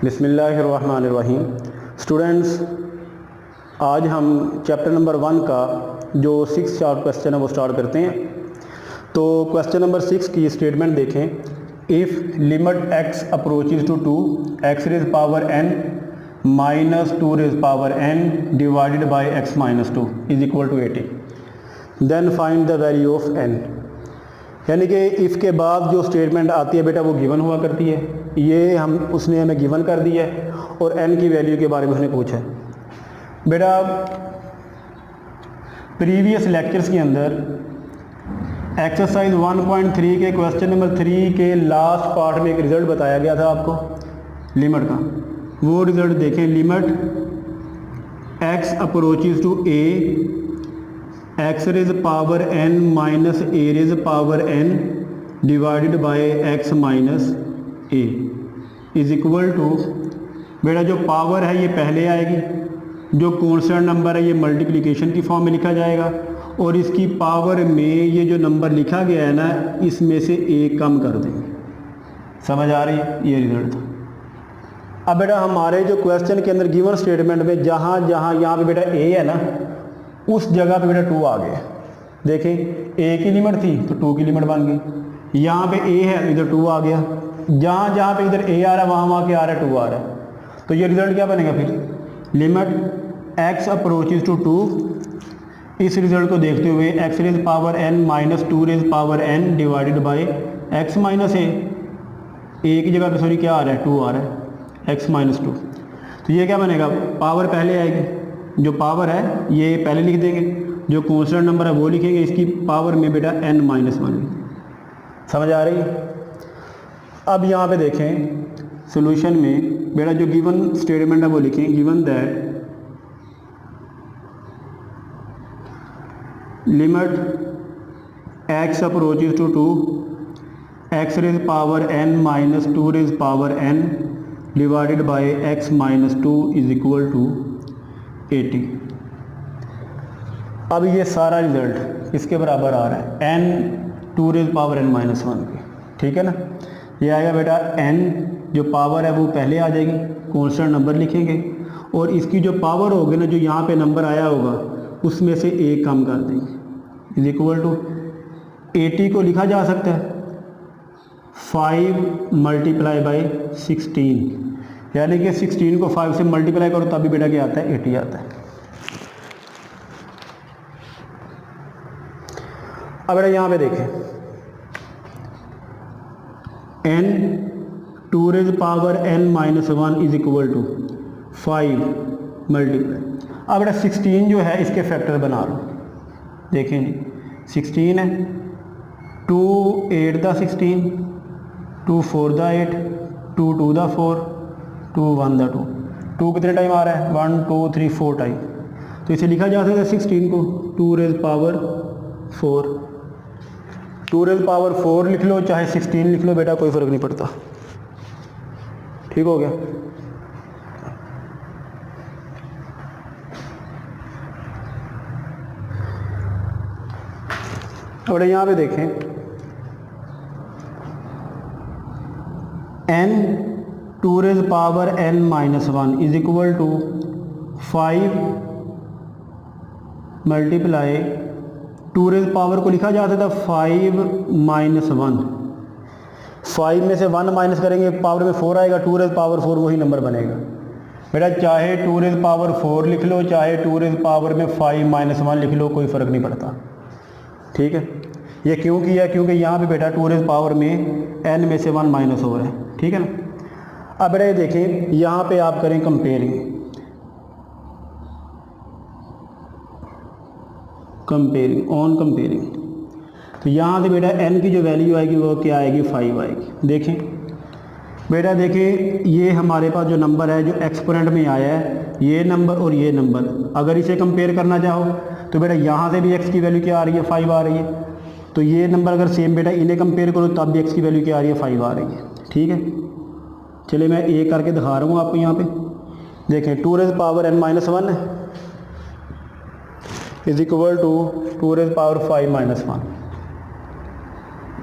बिस्मिल्लाहिर्रहमानिर्रहीम। स्टूडेंट्स, आज हम चैप्टर नंबर 1 का जो 6 शार्ट क्वेश्चन है वो स्टार्ट करते हैं। तो क्वेश्चन नंबर 6 की स्टेटमेंट देखें। If limit x approaches to 2 x raise power n minus 2 raise power n divided by x minus 2 is equal to 80, then find the value of n। यानी कि if के बाद जो स्टेटमेंट आती है बेटा वो गिवन हुआ करती है। ये उसने हमें गिवन कर दिया है और n की वैल्यू के बारे में उसने पूछा है। बेटा प्रीवियस लेक्चर्स के अंदर एक्सरसाइज 1.3 के क्वेश्चन नंबर 3 के लास्ट पार्ट में एक रिज़ल्ट बताया गया था आपको लिमिट का। वो रिज़ल्ट देखें। Limit x approaches to a x raise power n minus a raise power n divided by x minus a is equal to, बेटा जो पावर है ये पहले आएगी, जो कॉन्स्टेंट नंबर है ये मल्टीप्लिकेशन की फॉर्म में लिखा जाएगा और इसकी पावर में ये जो नंबर लिखा गया है ना इसमें से एक कम कर देंगे। समझ आ रही है? ये रिजल्ट था। अब बेटा हमारे जो क्वेश्चन के अंदर गिवन स्टेटमेंट में जहाँ जहाँ यहाँ पे बेटा a है ना उस जगह पे बेटा 2 आ गया। देखें a की लिमिट थी तो 2 की लिमिट बन गई। यहाँ पे a है इधर 2 आ गया। जहाँ जहाँ पे इधर a आ रहा है वहाँ वहाँ क्या आ रहा है 2 आ रहा है। तो ये रिजल्ट क्या बनेगा फिर? लिमिट x अप्रोचेज टू 2, इस रिजल्ट को देखते हुए x raise power n minus 2 raise power n divided by x minus a की जगह पे सॉरी क्या आ रहा है 2 आ रहा है x माइनस 2। तो ये क्या बनेगा? पावर पहले आएगी, जो पावर है ये पहले लिख देंगे, जो कॉन्स्टेंट नंबर है वो लिखेंगे, इसकी पावर में बेटा n माइनस 1। समझ आ रही है? अब यहाँ पे देखें सॉल्यूशन में बेटा जो गिवन स्टेटमेंट है वो लिखें। Given that limit x approaches to 2 x raise power n minus 2 raise power n divided by x minus 2 is equal to 80। अब ये सारा रिजल्ट इसके बराबर आ रहा है n 2 raise power n minus 1 के। ठीक है ना? ये आएगा बेटा n, जो पावर है वो पहले आ जाएगी, कॉन्स्टेंट नंबर लिखेंगे और इसकी जो पावर होगी ना जो यहाँ पे नंबर आया होगा उसमें से एक कम कर देंगे। इज इक्वल टू 80 को लिखा जा सकता है 5 मल्टीप्लाई बाई 16, यानी कि 16 को 5 से मल्टीप्लाई करो तभी बेटा क्या आता है 80 आता है। अब बेटा यहाँ पे देखें n 2 raise power n minus 1 is equal to 5 multiply. अब बेटा 16 जो है इसके फैक्टर बना लो। देखें जी 16 है, 2 8 दा 16, 2 4 दा 8, 2 2 दा 4, 2 1 दा 2। 2 कितने टाइम आ रहा है? 1 2 3 4 टाइम। तो इसे लिखा जा सकता है 16 को 2 रेज पावर 4। 2 रेज पावर 4 लिख लो चाहे 16 लिख लो बेटा कोई फ़र्क नहीं पड़ता। ठीक हो गया? और यहाँ पे देखें n 2 raise power n minus 1 is equal to 5 multiply 2 raise power को लिखा जा सकता है 5 माइनस 1। 5 में से 1 माइनस करेंगे पावर में 4 आएगा, 2 रेज पावर 4 वही नंबर बनेगा। बेटा चाहे 2 रेज पावर 4 लिख लो चाहे 2 रेज पावर में 5 माइनस 1 लिख लो कोई फ़र्क नहीं पड़ता। ठीक है? ये क्यों किया? क्योंकि यहाँ पे बेटा 2 रेज पावर में n में से 1 माइनस हो रहा है। ठीक है ना? अब बेटा ये देखें यहाँ पे आप करें कंपेयरिंग ऑन कंपेयरिंग। तो यहाँ से बेटा n की जो वैल्यू आएगी वो क्या आएगी? 5 आएगी। देखें बेटा देखें ये हमारे पास जो नंबर है जो एक्सपोनेंट में आया है ये नंबर और ये नंबर, अगर इसे कंपेयर करना चाहो तो बेटा यहाँ से भी x की वैल्यू क्या आ रही है? 5 आ रही है। तो ये नंबर अगर सेम बेटा इन्हें कंपेयर करो तब भी x की वैल्यू क्या आ रही है? 5 आ रही है। ठीक है? चलिए मैं एक करके दिखा रहा हूँ आपको। यहाँ पे देखें 2 रेज पावर n माइनस 1 है is equal to 2 raise power 5 minus 1।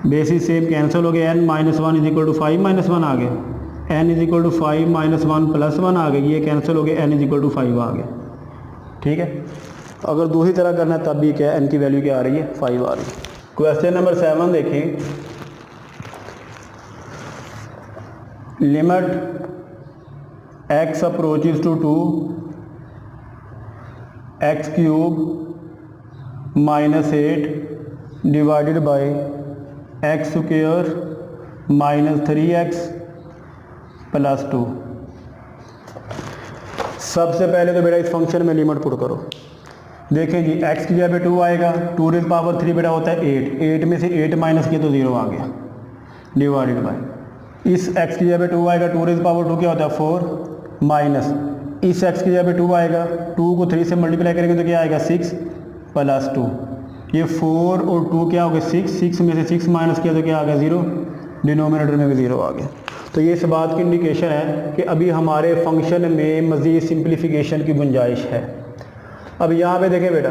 Bases same cancel हो गया, n minus 1 is equal to 5 minus 1 आ गया। n is equal to 5 minus 1 plus 1 आ गई, ये कैंसिल हो गया, n इज इक्वल टू 5 आ गया। ठीक है, अगर दूसरी तरह करना है तब भी क्या है, n की वैल्यू क्या आ रही है, 5 आ रही है। क्वेश्चन नंबर 7 देखें, limit x approaches to 2 x cube minus 8 divided by x square minus 3x plus 2। सबसे पहले तो बेटा इस फंक्शन में लिमिट पुट करो। देखें जी, x की जगह पे 2 आएगा, 2 रेज़ पावर 3 बेटा होता है 8, 8 में से 8 माइनस किया तो 0 आ गया, डिवाइडेड बाय इस x की जगह पे 2 आएगा, 2 रेज़ पावर 2 क्या होता है 4, माइनस इस x की जगह पे 2 आएगा, 2 को 3 से मल्टीप्लाई करेंगे तो क्या आएगा 6 प्लस 2, ये 4 और 2 क्या हो गया 6, 6 में से 6 माइनस किया तो क्या आ गया 0, डिनोमिनेटर में भी 0 आ गया। तो ये इस बात की इंडिकेशन है कि अभी हमारे फंक्शन में मज़ीद सिंप्लीफिकेशन की गुंजाइश है। अब यहाँ पे देखें बेटा,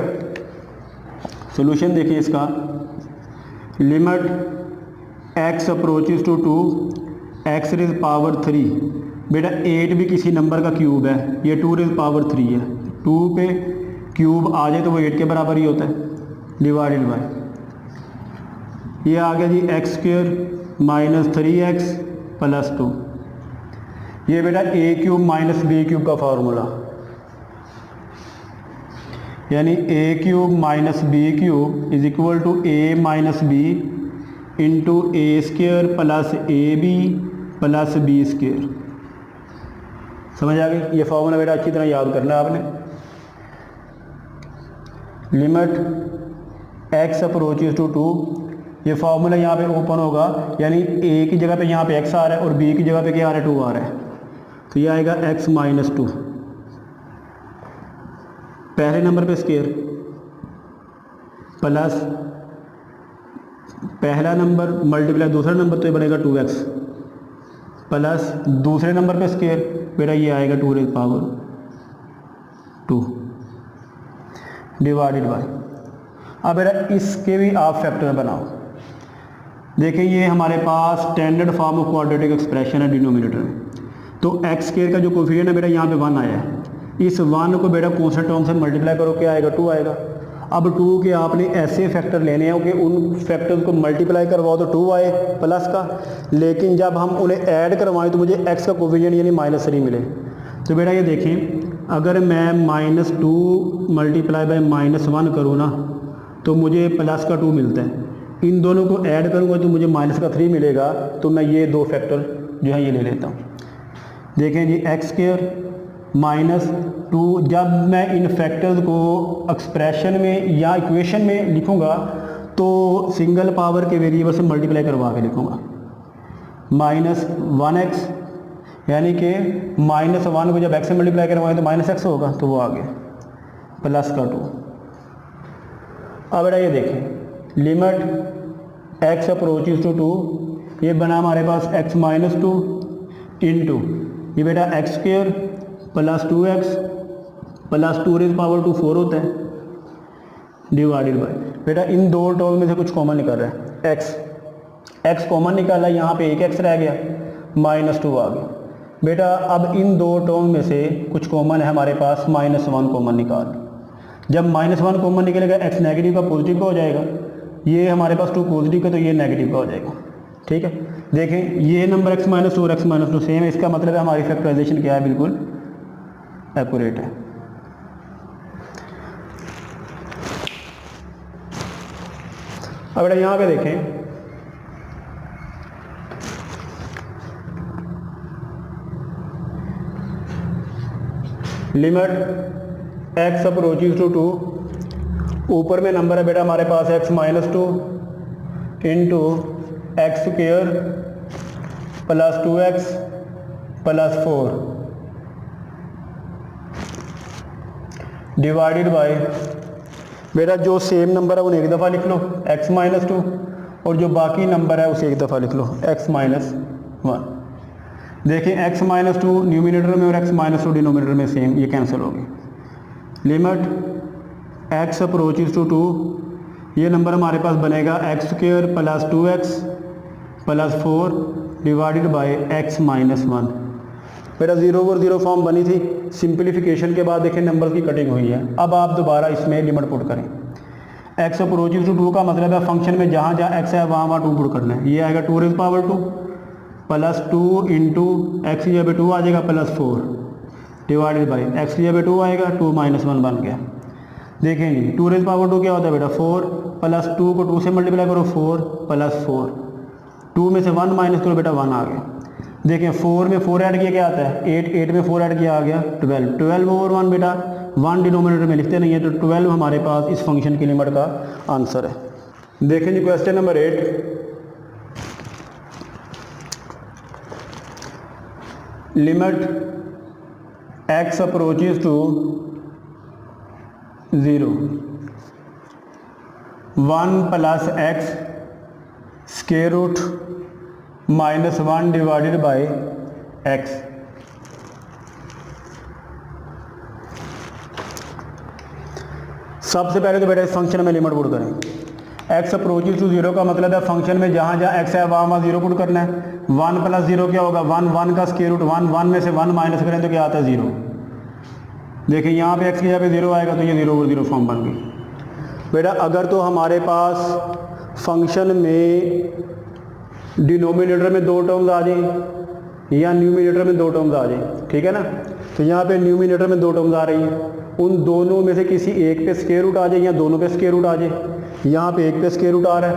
सॉल्यूशन देखिए इसका, limit x approaches to 2 x raise power 3, बेटा 8 भी किसी नंबर का क्यूब है, ये 2 रेज़ पावर 3 है, 2 पे क्यूब आ जाए तो वो 8 के बराबर ही होता है, डिवाइडेड बाय ये आ गया जी x square minus 3x plus 2। ये बेटा a cube minus b cube का फार्मूला, यानी a cube minus b cube is equal to a minus b into a square plus a b plus b square. समझ आ गई? ये formula बेटा अच्छी तरह याद करना है आपने। लिमिट एक्स अप्रोचेज टू 2, ये फार्मूला यहाँ पे ओपन होगा, यानी ए की जगह पे यहाँ पे x आ रहा है और b की जगह पे क्या आ रहा है 2 आ रहा है, तो ये आएगा x माइनस 2, पहले नंबर पे स्क्वायर प्लस पहला नंबर मल्टीप्लाई दूसरा नंबर तो ये बनेगा 2x प्लस दूसरे नंबर पे स्क्वायर, बेटा ये आएगा 2 रेज़ पावर 2 डिवाइडेड बाय। अब बेटा इसके भी आप फैक्टर बनाओ। देखें ये हमारे पास standard form of quadratic expression है डिनोमिनेटर में, तो एक्स स्क्वायर का जो कोफिशिएंट है बेटा यहाँ पे 1 आया है, इस 1 को बेटा कौन सा टर्म से मल्टीप्लाई करो, क्या आएगा 2 आएगा। अब 2 के आपने ऐसे फैक्टर लेने हैं कि उन फैक्टर्स को मल्टीप्लाई करवाओ तो 2 आए प्लस का, लेकिन जब हम उन्हें ऐड करवाएं तो मुझे एक्स का कोफिशिएंट यानी -3 मिले। तो बेटा ये देखें, अगर मैं -2 मल्टीप्लाई बाय -1 करूँ ना तो मुझे प्लस का 2 मिलता है, इन दोनों को ऐड करूँगा तो मुझे -3 मिलेगा, तो मैं ये दो फैक्टर जो है ये ले लेता हूँ। देखें जी एक्स स्क्वायर -2, जब मैं इन फैक्टर्स को एक्सप्रेशन में या इक्वेशन में लिखूँगा तो सिंगल पावर के वेरिएबल से मल्टीप्लाई करवा के लिखूँगा, -1x यानी कि -1 को जब x से मल्टीप्लाई करवाएं तो -x होगा, तो वो आ गया प्लस का 2। अब बेटा ये देखें, लिमिट x अप्रोचेज टू 2, ये बना हमारे पास x माइनस 2 इंटू ये बेटा x square plus 2x plus 2 rays power 2 4 होता है, डिवाइडेड बाय बेटा इन दो टर्म में से कुछ कॉमन निकल रहा है, x कॉमन निकाला, यहाँ पे एक x रह गया, -2 आ गया। बेटा अब इन दो टर्म में से कुछ कॉमन है हमारे पास, -1 कॉमन निकाल, जब -1 कॉमन निकलेगा x नेगेटिव का पॉजिटिव का हो जाएगा, ये हमारे पास 2 पॉजिटिव का तो ये नेगेटिव का हो जाएगा। ठीक है, देखें ये नंबर x माइनस और x माइनस 2 सेम है, इसका मतलब है हमारी फैक्टराइजेशन क्या है, बिल्कुल एक्यूरेट है। अब बेटा यहाँ पे देखें, लिमिट x अप्रोचेज टू 2, ऊपर में नंबर है बेटा हमारे पास x minus 2 into x square plus 2x plus 4 divided by बेटा जो सेम नंबर है उन्हें एक दफ़ा लिख लो x माइनस 2, और जो बाकी नंबर है उसे एक दफ़ा लिख लो x माइनस 1। देखिए x माइनस 2 न्यूमिनेटर में और x माइनस 2 डिनोमिनेटर में सेम, ये कैंसिल हो गई। लिमिट x अप्रोचेज टू 2, ये नंबर हमारे पास बनेगा x square plus 2x plus 4 divided by x minus 1। बेटा 0 ओवर 0 फॉर्म बनी थी, सिंप्लीफिकेशन के बाद देखें नंबर की कटिंग हुई है। अब आप दोबारा इसमें लिमिट पुट करें। x अप्रोचेज टू 2 का मतलब है फंक्शन में जहाँ जहाँ x है वहाँ 2 पुट करना है। ये आएगा 2 rays power 2 plus 2 into x की जगह 2 आ जाएगा प्लस 4 डिवाइडेड बाई एक्स की जगह 2 आएगा 2 माइनस 1 बन गया। देखें जी 2 रेज़ पावर 2 क्या होता है बेटा 4 प्लस 2 को 2 से मल्टीप्लाई करो 4 प्लस 4 2 में से 1 माइनस करो बेटा 1 आ गया। देखें 4 में 4 ऐड किया क्या आता है 8, 8 में 4 ऐड किया आ गया 12, 12 ओवर 1 बेटा 1 डिनोमिनेटर में लिखते नहीं है तो 12 हमारे पास इस फंक्शन की लिमिट का आंसर है। देखें जी question number 8, limit x approaches to 0 1 plus x square root minus 1 divided by x। सबसे पहले तो बेटा इस फंक्शन में लिमिट पुट करें। x अप्रोचेज टू 0 का मतलब है फंक्शन में जहाँ जहाँ x है वहाँ 0 पुट करना है। 1 प्लस 0 क्या होगा 1, 1 का स्क्वायर रूट 1, 1 में से 1 माइनस करें तो क्या आता है 0। देखिए यहाँ पे x की जगह पे 0 आएगा तो ये 0 ओवर 0 फॉर्म बन गई। बेटा अगर तो हमारे पास फंक्शन में डिनोमिनेटर में 2 टर्म्स आ जाएं या न्यूमिनेटर में 2 टर्म्स आ जाएं, ठीक है ना। तो यहाँ पे न्यूमिनेटर में 2 टर्म्स आ रही हैं, उन दोनों में से किसी एक पे स्क्वायर रूट आ जाए या दोनों पे स्क्वायर रूट आ जाए। यहाँ पे एक पे स्क्वायर रूट आ रहा है,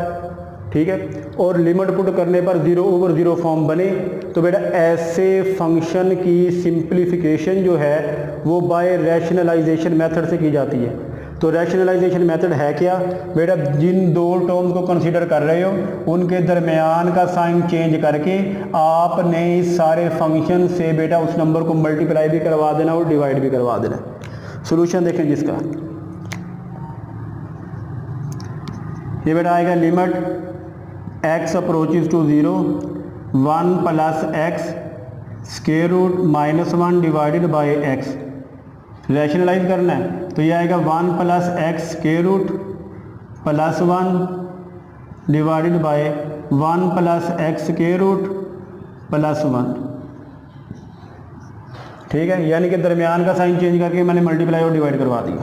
ठीक है। और लिमिट पुट करने पर 0 ओवर 0 फॉर्म बने तो बेटा ऐसे फंक्शन की सिंप्लीफिकेशन जो है वो बाय रैशनलाइजेशन मेथड से की जाती है। तो रैशनलाइजेशन मेथड है क्या बेटा, जिन 2 टर्म्स को कंसीडर कर रहे हो उनके दरमियान का साइन चेंज करके आपने इस सारे फंक्शन से बेटा उस नंबर को मल्टीप्लाई भी करवा देना और डिवाइड भी करवा देना। सॉल्यूशन देखें जिसका, ये बेटा आएगा limit x approaches to 0 1 plus x square root minus 1 divided by x। Rationalise करना है तो ये आएगा 1 plus x square root plus 1 divided by 1 plus x square root plus 1, ठीक है। यानी कि दरमियान का साइन चेंज करके मैंने मल्टीप्लाई और डिवाइड करवा दिया।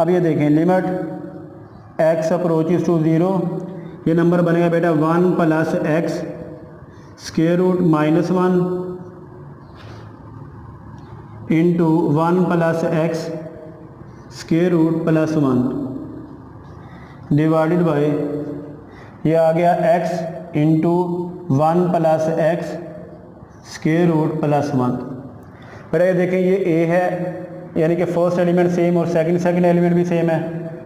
अब ये देखें लिमिट x अप्रोचेज टू 0, ये नंबर बनेगा बेटा 1 plus x square root minus 1 into 1 plus x square root plus 1 divided by ये आ गया x into 1 plus x square root plus 1। बेटा ये देखें ये a है, यानी कि फर्स्ट एलिमेंट सेम और सेकंड एलिमेंट भी सेम है,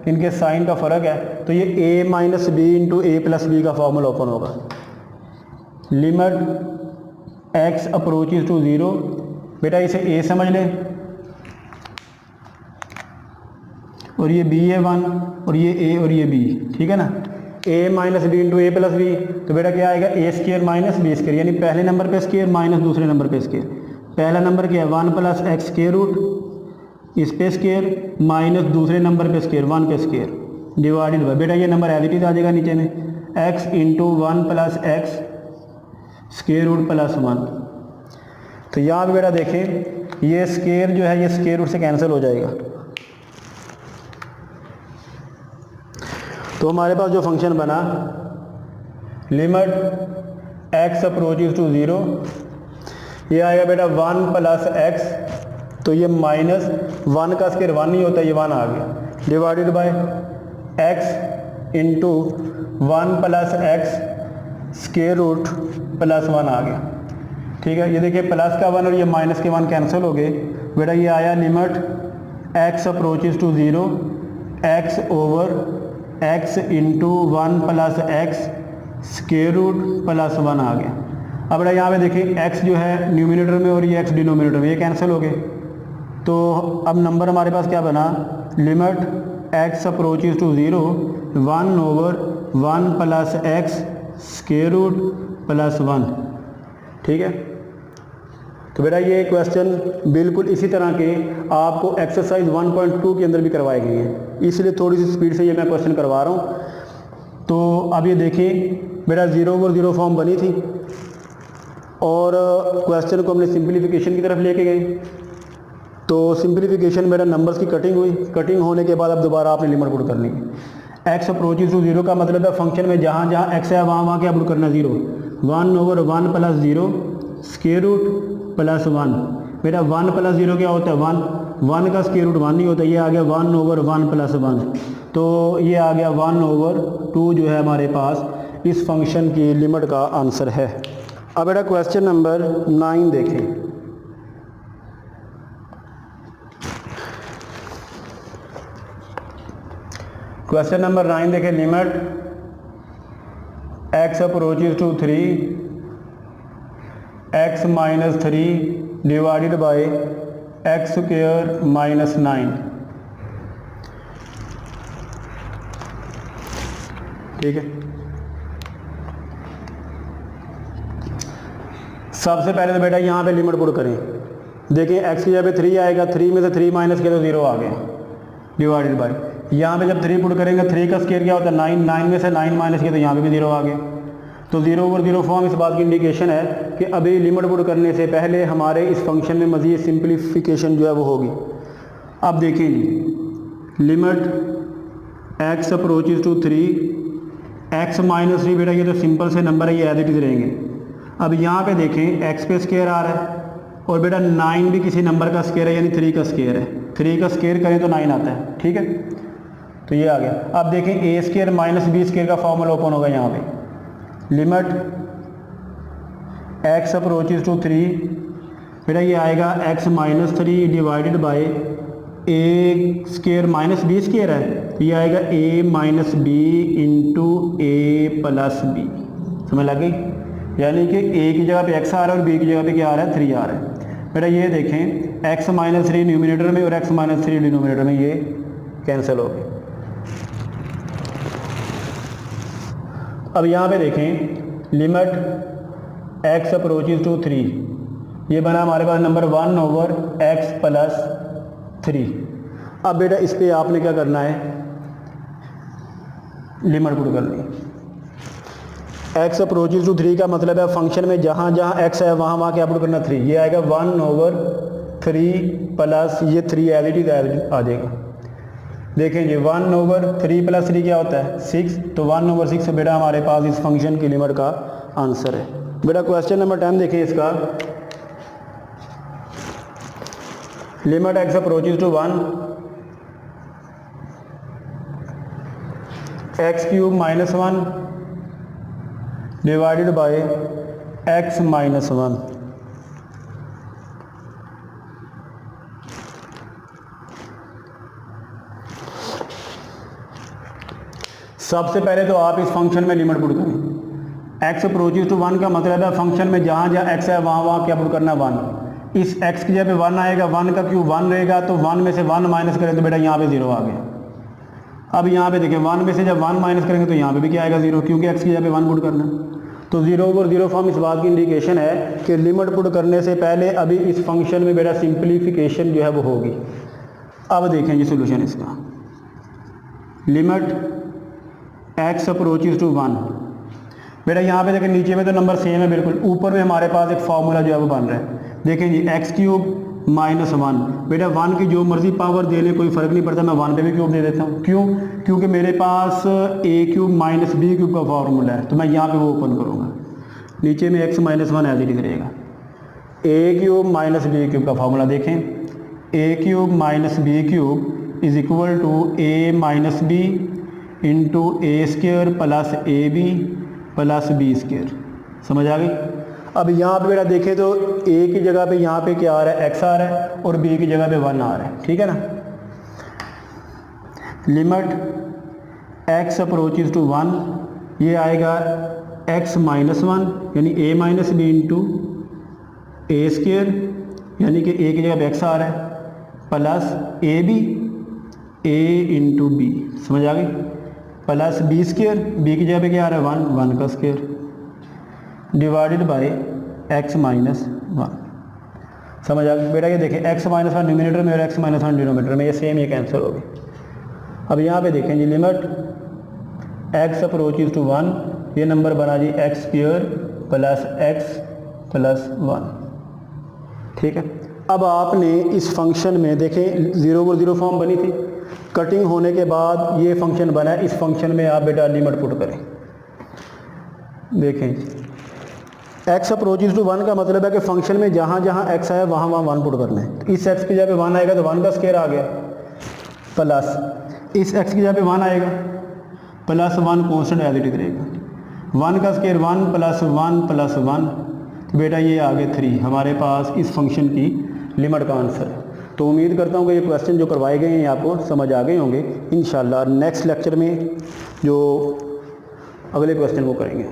इनके साइन का फ़र्क है तो ये a minus b into a plus b का फॉर्मूला ओपन होगा। लिमिट x अप्रोचेज टू 0, बेटा इसे a समझ लें और ये b है 1 और ये a और ये b, ठीक है ना। a minus b into a plus b तो बेटा क्या आएगा a square minus b square, यानी पहले नंबर पे स्क्वायर माइनस दूसरे नंबर पे स्क्वायर। पहला नंबर क्या है 1 प्लस एक्स स्क्वायर रूट इस पे स्क्वायर माइनस दूसरे नंबर पे स्क्वायर 1 पे स्क्वायर डिवाइडेड बाय बेटा ये नंबर एज इट इज आ जाएगा नीचे में x into 1 plus x square root plus 1। तो यहाँ पे बेटा देखें ये स्क्वायर जो है ये स्क्वायर रूट से कैंसिल हो जाएगा। तो हमारे पास जो फंक्शन बना लिमिट x अप्रोचेज टू 0, ये आएगा बेटा 1 प्लस एक्स तो ये माइनस 1 का स्क्वायर 1 नहीं होता, ये 1 आ गया divided by x into 1 plus x square root plus 1 आ गया, ठीक है। ये देखिए प्लस का 1 और ये माइनस के 1 कैंसिल हो गए। बेटा ये आया limit x approaches to 0 x over x into 1 plus x square root plus 1 आ गया। अब बेटा यहाँ पे देखिए x जो है न्यूमिनेटर में और ये x डिनोमिनेटर में, ये कैंसिल हो गए। तो अब नंबर हमारे पास क्या बना limit x approaches to 0 1 over 1 plus x square root plus 1, ठीक है। तो बेटा ये क्वेश्चन बिल्कुल इसी तरह के आपको एक्सरसाइज 1.2 के अंदर भी करवाए गए हैं, इसलिए थोड़ी सी स्पीड से ये मैं क्वेश्चन करवा रहा हूँ। तो अब ये देखें बेटा 0 ओवर 0 फॉर्म बनी थी और क्वेश्चन को हमने सिंप्लीफिकेशन की तरफ लेके गए। तो सिंप्लीफिकेशन मेरा नंबर्स की कटिंग हुई, कटिंग होने के बाद अब दोबारा आपने लिमिट पुट करनी है। एक्स अप्रोचेस टू 0 का मतलब है फंक्शन में जहाँ जहाँ एक्स है वहाँ क्या पुट करना, 0। 1 over 1 plus 0 square root plus 1। बेटा 1 प्लस 0 क्या होता है, 1 का स्क्वायर रूट 1 नहीं होता, ये आ गया 1 ओवर 1 प्लस 1। तो ये आ गया 1 ओवर 2 जो है हमारे पास इस फंक्शन की लिमिट का आंसर है। अब बेटा क्वेश्चन नंबर 9 देखें। क्वेश्चन नंबर 9 देखें, limit x approaches to 3 x minus 3 divided by x square minus 9। ठीक है, सबसे पहले तो बेटा यहाँ पे लिमिट पुट करें। देखिए x की जगह पे 3 आएगा, 3 में से 3 माइनस किया तो 0 आ गया, डिवाइडेड बाय यहाँ पे जब 3 पुट करेंगे 3 का स्क्वायर क्या होता है 9, 9 में से 9 माइनस किया तो यहाँ पे भी 0 आ गया। तो 0 ओवर 0 फॉर्म इस बात की इंडिकेशन है कि अभी लिमिट पुट करने से पहले हमारे इस फंक्शन में मज़ीद सिंप्लीफिकेशन जो है वो होगी। अब देखें जी, limit x approaches to 3 x minus 3, बेटा ये तो सिंपल से नंबर है, ये एज इट इज़ रहेंगे। अब यहाँ पे देखें x पे स्क्वायर आ रहा है और बेटा 9 भी किसी नंबर का स्क्वायर है, यानी 3 का स्क्वायर है। 3 का स्क्वायर करें तो 9 आता है, ठीक है, तो ये आ गया। अब देखें ए स्क्वायर माइनस बी स्क्वायर का फॉर्मूला ओपन होगा यहाँ पे। लिमिट x अप्रोचेस टू 3, बेटा ये आएगा x minus 3 divided by a square minus b square है, तो ये आएगा a minus b into a plus b. समझ लग गई, यानी कि a की जगह पे x आ रहा है और b की जगह पे क्या आ रहा है, 3 आ रहा है। बेटा ये देखें x माइनस 3 न्यूमिनेटर में और x माइनस 3 डिनोमिनेटर में, ये कैंसिल हो गए। अब यहाँ पे देखें लिमिट x अप्रोचेस टू 3, ये बना हमारे पास नंबर 1 ओवर x प्लस 3। अब बेटा इस पर आपने क्या करना है, लिमिट पुट करनी है। x अप्रोचेस टू 3 का मतलब है फंक्शन में जहाँ जहाँ x है वहाँ वहाँ क्या पुट करना, 3। ये आएगा 1 ओवर 3 प्लस ये 3 एज इट इज आ जाएगा। देखें जी 1 ओवर 3 प्लस 3 क्या होता है, 6, तो 1 ओवर 6 बेटा हमारे पास इस फंक्शन की लिमिट का आंसर है। बेटा क्वेश्चन नंबर 10 देखें इसका, limit x approaches to 1 x cube minus 1 divided by x minus 1। सबसे पहले तो आप इस फंक्शन में लिमिट पुट करें। x अप्रोचेस टू 1 का मतलब है फंक्शन में जहाँ जहाँ x है वहाँ वहाँ क्या पुट करना है, 1। इस x की जगह पे 1 आएगा, 1 का क्यूब 1 रहेगा, तो 1 में से 1 माइनस करें तो बेटा यहाँ पे 0 आ गया। अब यहाँ पे देखें 1 में से जब 1 माइनस करेंगे तो यहाँ पे भी क्या आएगा, 0, क्योंकि x की जगह पे 1 पुट करना। तो 0 ओवर 0 फॉर्म इस बात की इंडिकेशन है कि लिमिट पुट करने से पहले अभी इस फंक्शन में बेटा सिंप्लीफिकेशन जो है वो होगी। अब देखें जी सोल्यूशन इसका, लिमिट x अप्रोचेस टू 1, बेटा यहाँ पे देखें नीचे में तो नंबर सेम है बिल्कुल, ऊपर में हमारे पास एक फार्मूला जो है वो बन रहा है। देखें जी x क्यूब माइनस 1, बेटा 1 की जो मर्जी पावर दे ले कोई फ़र्क नहीं पड़ता, मैं 1 पे भी क्यूब दे देता हूँ। क्यों, क्योंकि मेरे पास a cube minus b cube का फार्मूला है, तो मैं यहाँ पे वो ओपन करूँगा। नीचे में x minus 1 as it is रहेगा। a cube minus b cube का फार्मूला देखें, a cube minus b cube is equal to a minus b into a square plus a b plus b square. समझ आ गई। अब यहाँ पे बेटा देखें तो a की जगह पे यहाँ पे क्या आ रहा है, x आ रहा है, और b की जगह पे 1 आ रहा है, ठीक है ना। लिमिट x अप्रोचेस टू 1, ये आएगा x माइनस 1 यानी a minus b into a square, यानी कि a की जगह पे x आ रहा है, plus a b a into b. समझ आ गई। प्लस बी स्क्वायर, बी की जगह पे क्या आ रहा है, 1, 1 का square divided by x minus 1। समझ आ गई बेटा। ये देखें x माइनस 1 न्यूमिनेटर में और x माइनस 1 डिनोमिनेटर में, ये सेम, ये कैंसिल हो गई। अब यहाँ पे देखें जी लिमिट एक्स अप्रोचेज टू 1, ये नंबर बना जी x square plus x plus 1। ठीक है, अब आपने इस फंक्शन में देखें 0 और 0 फॉर्म बनी थी, कटिंग होने के बाद ये फंक्शन बना है, इस फंक्शन में आप बेटा लिमिट पुट करें। देखें एक्स अप्रोचेज टू 1 का मतलब है कि फंक्शन में जहाँ जहाँ एक्स आया वहाँ वहाँ 1 पुट करना है। इस एक्स की जगह पे 1 आएगा तो 1 का स्क्वायर आ गया, प्लस इस एक्स की जगह पे 1 आएगा plus 1 constant as it is रहेगा, 1 का स्क्वायर 1 प्लस 1 प्लस 1, तो बेटा ये आ गए 3 हमारे पास इस फंक्शन की लिमिट का आंसर है। तो उम्मीद करता हूँ कि ये क्वेश्चन जो करवाए गए हैं आपको समझ आ गए होंगे। इंशाल्लाह नेक्स्ट लेक्चर में जो अगले क्वेश्चन वो करेंगे।